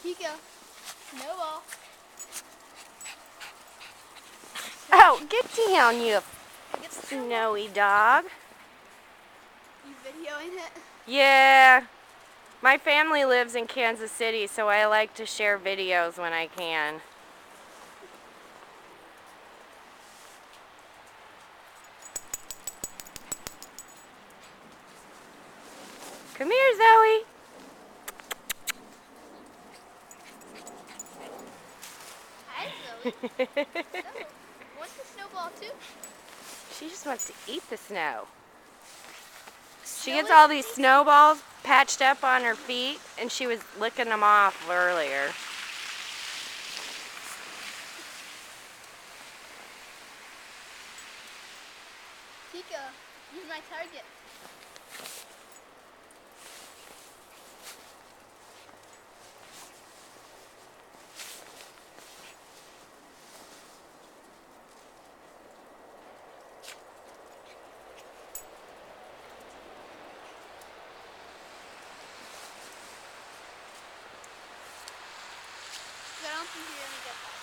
Kika, snowball. Oh, get down, you Get the snowy dog. You videoing it? Yeah. My family lives in Kansas City, so I like to share videos when I can. Come here, Zoe. Hi, Zoe. Zoe, what's the snowball too? She just wants to eat the snow. She Snow gets is all the these thing? snowballs patched up on her feet, and she was licking them off earlier. Kika, use my target. I don't think you're gonna get that.